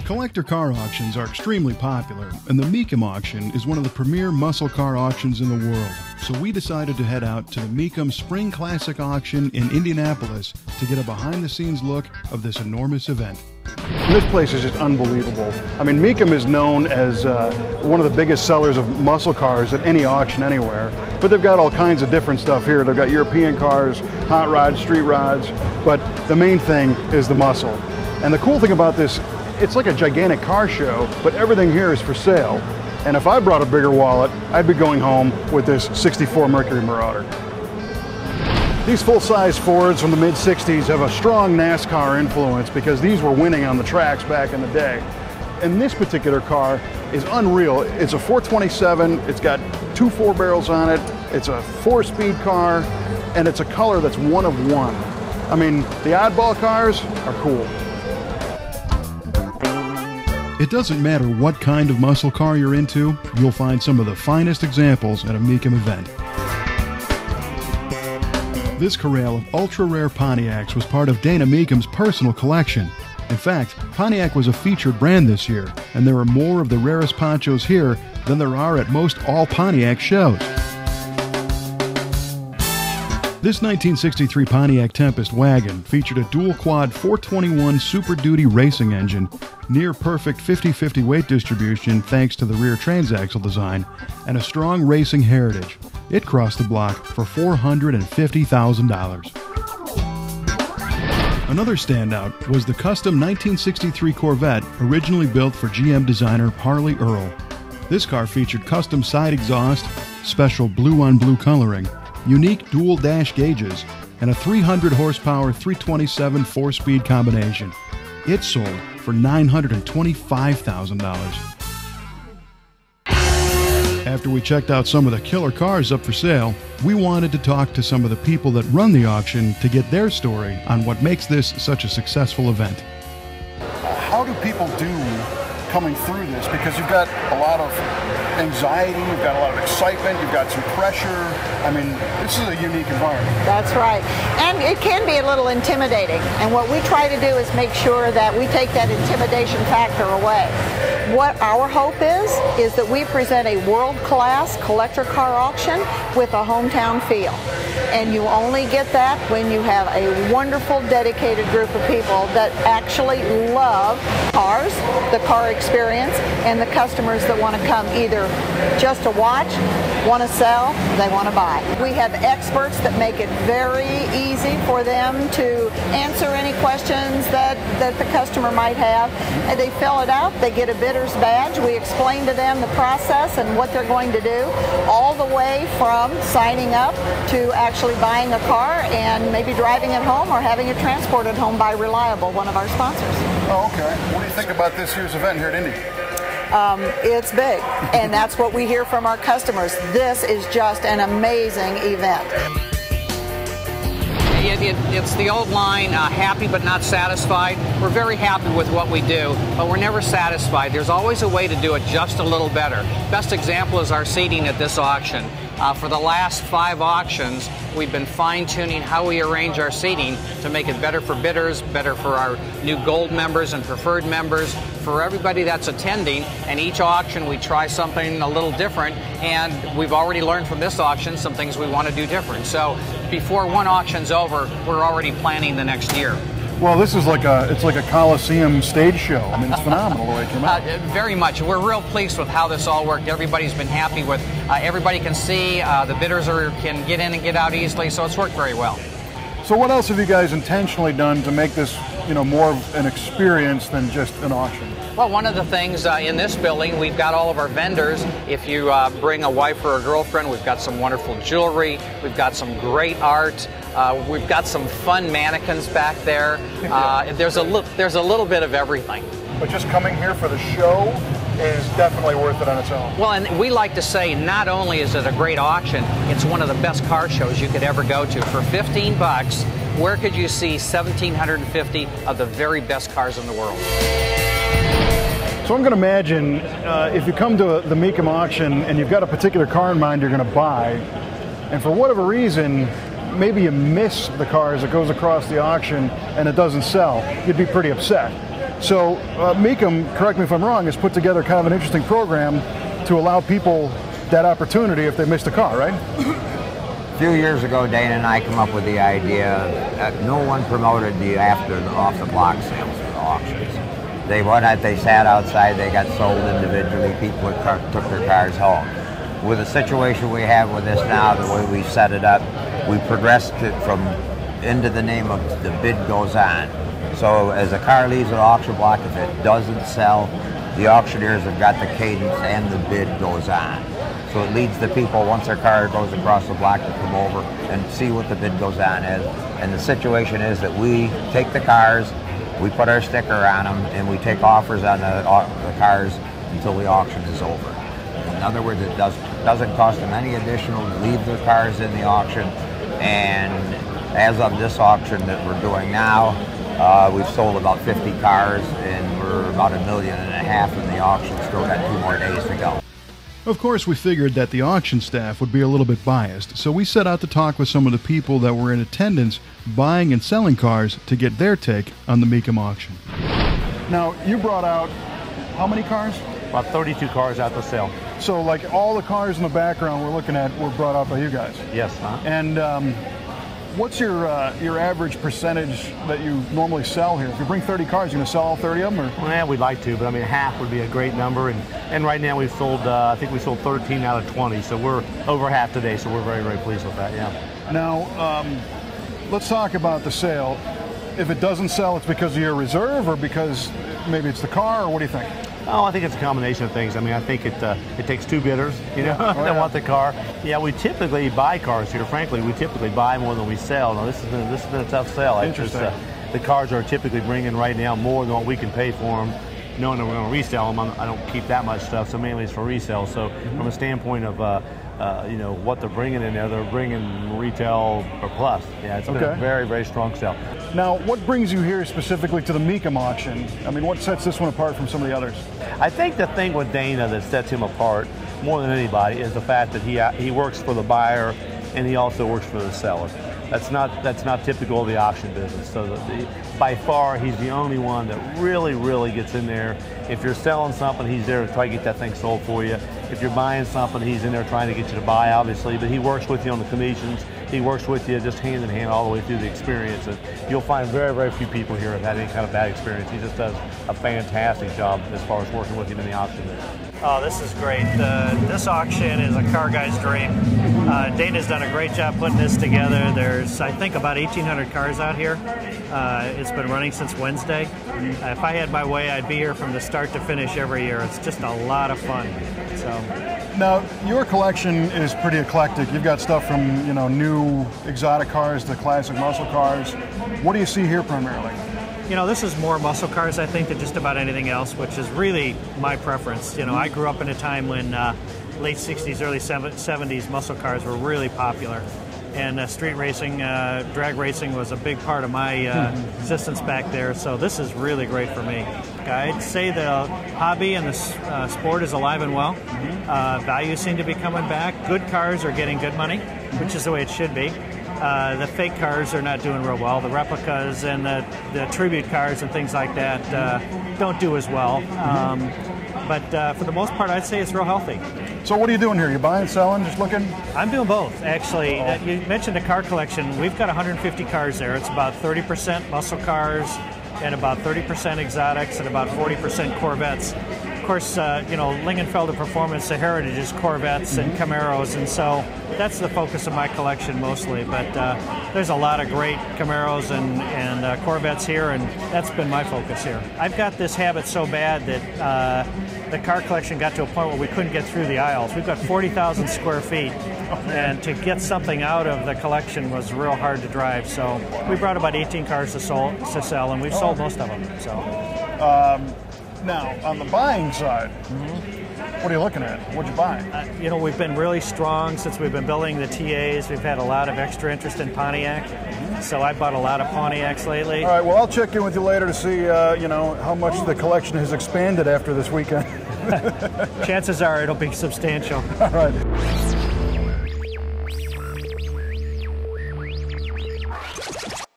Collector car auctions are extremely popular, and the Mecum auction is one of the premier muscle car auctions in the world. So we decided to head out to the Mecum Spring Classic auction in Indianapolis to get a behind-the-scenes look of this enormous event. This place is just unbelievable. I mean, Mecum is known as one of the biggest sellers of muscle cars at any auction anywhere, but they've got all kinds of different stuff here. They've got European cars, hot rods, street rods, but the main thing is the muscle. And the cool thing about this, it's like a gigantic car show, but everything here is for sale. And if I brought a bigger wallet, I'd be going home with this 64 Mercury Marauder. These full-size Fords from the mid-60s have a strong NASCAR influence because these were winning on the tracks back in the day. And this particular car is unreal. It's a 427, it's got two 4-barrels on it, it's a 4-speed car, and it's a color that's one of one. I mean, the oddball cars are cool. It doesn't matter what kind of muscle car you're into, you'll find some of the finest examples at a Mecum event. This corral of ultra-rare Pontiacs was part of Dana Mecum's personal collection. In fact, Pontiac was a featured brand this year, and there are more of the rarest ponchos here than there are at most all Pontiac shows. This 1963 Pontiac Tempest wagon featured a dual-quad 421 Super Duty racing engine, near-perfect 50-50 weight distribution thanks to the rear transaxle design, and a strong racing heritage. It crossed the block for $450,000. Another standout was the custom 1963 Corvette originally built for GM designer Harley Earl. This car featured custom side exhaust, special blue-on-blue coloring, unique dual dash gauges, and a 300 horsepower 327 4-speed combination. It sold for $925,000. After we checked out some of the killer cars up for sale, we wanted to talk to some of the people that run the auction to get their story on what makes this such a successful event. How do people do coming through this? Because you've got a lot of anxiety, you've got a lot of excitement, you've got some pressure. I mean, this is a unique environment. That's right. And it can be a little intimidating. And what we try to do is make sure that we take that intimidation factor away. What our hope is that we present a world-class collector car auction with a hometown feel. And you only get that when you have a wonderful, dedicated group of people that actually love cars, the car experience, and the customers that want to come either just to watch, want to sell, they want to buy. We have experts that make it very easy for them to answer any questions that the customer might have. And they fill it out, they get a bidder's badge, we explain to them the process and what they're going to do, all the way from signing up to actually buying a car and maybe driving it home or having it transported home by Reliable, one of our sponsors. Oh, okay. What do you think about this year's event here at Indy? It's big, and that's what we hear from our customers. This is just an amazing event. It's the old line, happy but not satisfied. We're very happy with what we do, but we're never satisfied. There's always a way to do it just a little better. Best example is our seating at this auction. For the last 5 auctions, we've been fine-tuning how we arrange our seating to make it better for bidders, better for our new gold members and preferred members, for everybody that's attending. And each auction we try something a little different, and we've already learned from this auction some things we want to do different. So before one auction's over, we're already planning the next year. Well, this is like a Coliseum stage show. I mean, it's phenomenal the way it came out. Very much. We're real pleased with how this all worked. Everybody's been happy with. Everybody can see. The bidders can get in and get out easily, so it's worked very well. So what else have you guys intentionally done to make this, more of an experience than just an auction? Well, one of the things in this building, we've got all of our vendors. If you bring a wife or a girlfriend, we've got some wonderful jewelry. We've got some great art. We've got some fun mannequins back there. There's a little bit of everything. But just coming here for the show is definitely worth it on its own. Well, and we like to say not only is it a great auction, it's one of the best car shows you could ever go to. For 15 bucks, where could you see 1,750 of the very best cars in the world? So I'm going to imagine if you come to the Mecum auction and you've got a particular car in mind you're going to buy, and for whatever reason, maybe you miss the car as it goes across the auction and it doesn't sell, you'd be pretty upset. So Mecum, correct me if I'm wrong, has put together kind of an interesting program to allow people that opportunity if they missed a car, right? A few years ago, Dana and I come up with the idea that no one promoted the off-the-block sales for the auctions. They sat outside, they got sold individually, people took their cars home. With the situation we have with this now, the way we set it up, we progressed it from into the name of the bid goes on. So as a car leaves an auction block, if it doesn't sell, the auctioneers have got the cadence and the bid goes on. So it leads the people, once their car goes across the block, to come over and see what the bid goes on is. And the situation is that we take the cars, we put our sticker on them, and we take offers on the cars until the auction is over. In other words, it doesn't cost them any additional to leave their cars in the auction. And as of this auction that we're doing now, we've sold about 50 cars, and we're about $1.5 million in the auction. Still got 2 more days to go. Of course, we figured that the auction staff would be a little bit biased, so we set out to talk with some of the people that were in attendance buying and selling cars to get their take on the Mecum auction. Now, you brought out how many cars? About 32 cars out for sale. So, like, all the cars in the background we're looking at were brought out by you guys? Yes. And what's your average percentage that you normally sell here? If you bring 30 cars, you're going to sell all 30 of them? Or? Well, we'd like to, but I mean, half would be a great number. And right now we've sold, I think we sold 13 out of 20, so we're over half today, so we're very, very pleased with that, yeah. Now, let's talk about the sale. If it doesn't sell, it's because of your reserve, or because maybe it's the car, or what do you think? Oh, I think it's a combination of things. I mean, I think it takes 2 bidders, you know, that want the car. Yeah, we typically buy cars here. Frankly, we typically buy more than we sell. Now, this has been a tough sale. Interesting. The cars are typically bringing right now more than what we can pay for them. Knowing that we're going to resell them, I don't keep that much stuff, so mainly it's for resale. So from a standpoint of you know, what they're bringing in there, they're bringing retail or plus. Yeah, it's been a very, very strong sale. Now, what brings you here specifically to the Mecum auction? I mean, what sets this one apart from some of the others? I think the thing with Dana that sets him apart more than anybody is the fact that he works for the buyer and he also works for the seller. That's not typical of the auction business. So by far, he's the only one that really gets in there. If you're selling something, he's there to try to get that thing sold for you. If you're buying something, he's in there trying to get you to buy, obviously, but he works with you on the commissions. He works with you just hand in hand all the way through the experience. And you'll find very few people here have had any kind of bad experience. He just does a fantastic job as far as working with him in the auction. Oh, this is great. This auction is a car guy's dream. Dana's done a great job putting this together. There's, I think, about 1,800 cars out here. It's been running since Wednesday. If I had my way, I'd be here from the start to finish every year. It's just a lot of fun. So. Now, your collection is pretty eclectic. You've got stuff from, you know, new exotic cars to classic muscle cars. What do you see here primarily? You know, this is more muscle cars, I think, than just about anything else, which is really my preference. You know, I grew up in a time when late 60s, early 70s muscle cars were really popular. And street racing, drag racing was a big part of my existence back there, so this is really great for me. I'd say the hobby and the sport is alive and well. Values seem to be coming back. Good cars are getting good money, which is the way it should be. The fake cars are not doing real well. The replicas and the tribute cars and things like that don't do as well. But for the most part, I'd say it's real healthy. So what are you doing here? You buying, selling, just looking? I'm doing both, actually. You mentioned a car collection. We've got 150 cars there. It's about 30% muscle cars and about 30% exotics and about 40% Corvettes. Of course, you know, Lingenfelter Performance, the heritage is Corvettes and Camaros, and so that's the focus of my collection mostly. But there's a lot of great Camaros and Corvettes here, and that's been my focus here. I've got this habit so bad that the car collection got to a point where we couldn't get through the aisles. We've got 40,000 square feet, and to get something out of the collection was real hard to drive. So we brought about 18 cars to sell, and we've sold most of them. So. Now, on the buying side, what are you looking at? What'd you buy? You know, we've been really strong since we've been building the TAs. We've had a lot of extra interest in Pontiac, so I bought a lot of Pontiacs lately. All right, well, I'll check in with you later to see, you know, how much the collection has expanded after this weekend. Chances are it'll be substantial. All right.